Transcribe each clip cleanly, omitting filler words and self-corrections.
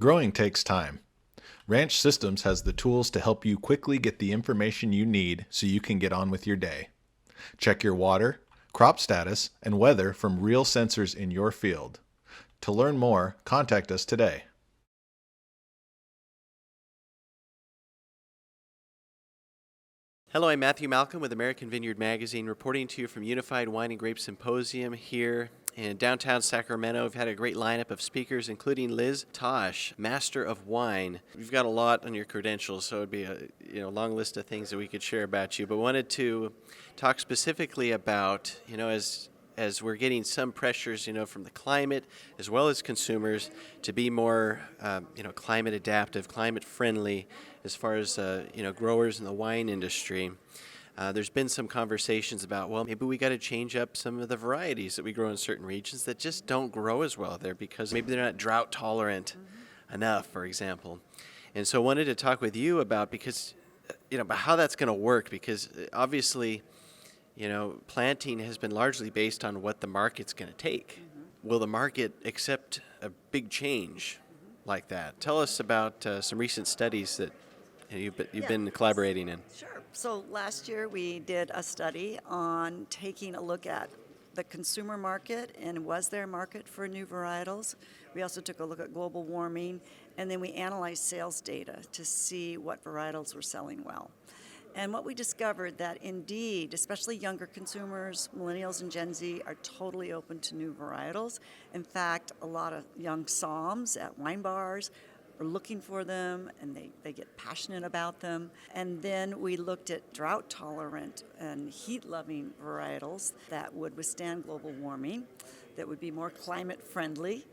Growing takes time. Ranch Systems has the tools to help you quickly get the information you need so you can get on with your day. Check your water, crop status, and weather from real sensors in your field. To learn more, contact us today. Hello, I'm Matthew Malcolm with American Vineyard Magazine, reporting to you from Unified Wine and Grape Symposium here in downtown Sacramento. We've had a great lineup of speakers, including Liz Thach, Master of Wine. You've got a lot on your credentials, so it'd be a long list of things that we could share about you. But wanted to talk specifically about, as we're getting some pressures, from the climate as well as consumers to be more, climate adaptive, climate friendly, as far as growers in the wine industry. There's been some conversations about, well, maybe we got to change up some of the varieties that we grow in certain regions that just don't grow as well there because maybe they're not drought tolerant enough, for example. And so I wanted to talk with you about about how that's going to work, because obviously, planting has been largely based on what the market's going to take. Will the market accept a big change like that? Tell us about some recent studies that you've been collaborating in. Sure. So last year we did a study on taking a look at the consumer market and was there a market for new varietals. We also took a look at global warming, and then we analyzed sales data to see what varietals were selling well. And what we discovered that indeed, especially younger consumers, millennials and Gen Z, are totally open to new varietals. In fact, a lot of young somms at wine bars are looking for them, and they get passionate about them. And then we looked at drought-tolerant and heat-loving varietals that would withstand global warming, that would be more climate-friendly.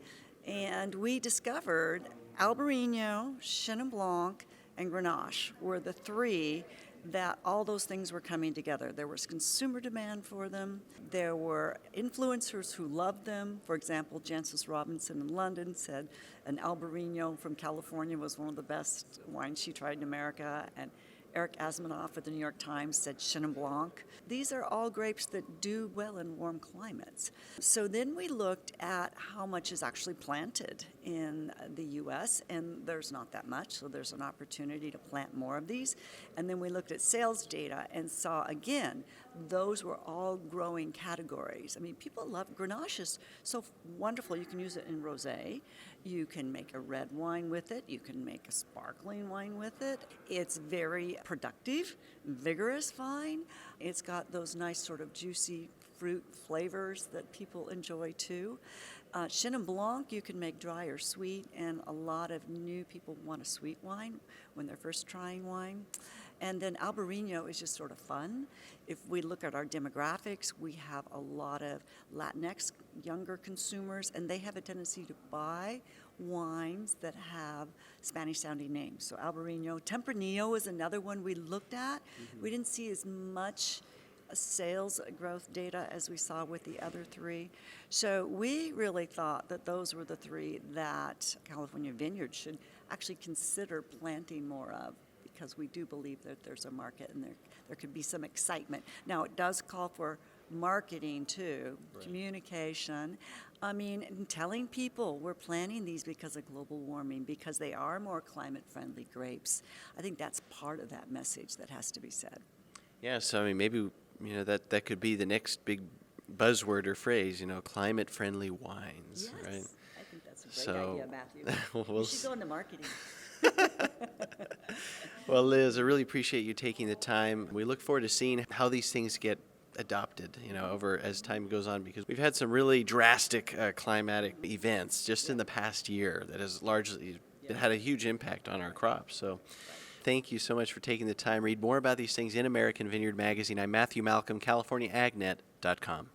And we discovered Albarino, Chenin Blanc, and Grenache were the three that all those things were coming together. There was consumer demand for them. There were influencers who loved them. For example, Jancis Robinson in London said an Albarino from California was one of the best wines she tried in America, and Eric Asmanoff at the New York Times said Chenin Blanc. These are all grapes that do well in warm climates. So then we looked at how much is actually planted in the U.S., and there's not that much, so there's an opportunity to plant more of these. And then we looked at sales data and saw, again, those were all growing categories. I mean, people love Grenache. Is so wonderful. You can use it in rosé. You can make a red wine with it. You can make a sparkling wine with it. It's very productive, vigorous wine. It's got those nice sort of juicy fruit flavors that people enjoy too. Chenin Blanc, you can make dry or sweet, and a lot of new people want a sweet wine when they're first trying wine. And then Albarino is just sort of fun. If we look at our demographics, we have a lot of Latinx younger consumers, and they have a tendency to buy wines that have Spanish-sounding names. So Albarino, Tempranillo is another one we looked at. We didn't see as much sales growth data as we saw with the other three. So we really thought that those were the three that California Vineyard should actually consider planting more of, because we do believe that there's a market and there could be some excitement. Now, it does call for marketing too, right. Communication. I mean, telling people we're planting these because of global warming, because they are more climate-friendly grapes. I think that's part of that message that has to be said. Yeah, so I mean, maybe that could be the next big buzzword or phrase, climate-friendly wines, yes, right? I think that's a great idea, Matthew. We'll you should go into marketing. Well, Liz, I really appreciate you taking the time. We look forward to seeing how these things get adopted, over as time goes on, because we've had some really drastic climatic events just in the past year that has largely had a huge impact on our crops. So thank you so much for taking the time. Read more about these things in American Vineyard Magazine. I'm Matthew Malcolm, CaliforniaAgNet.com.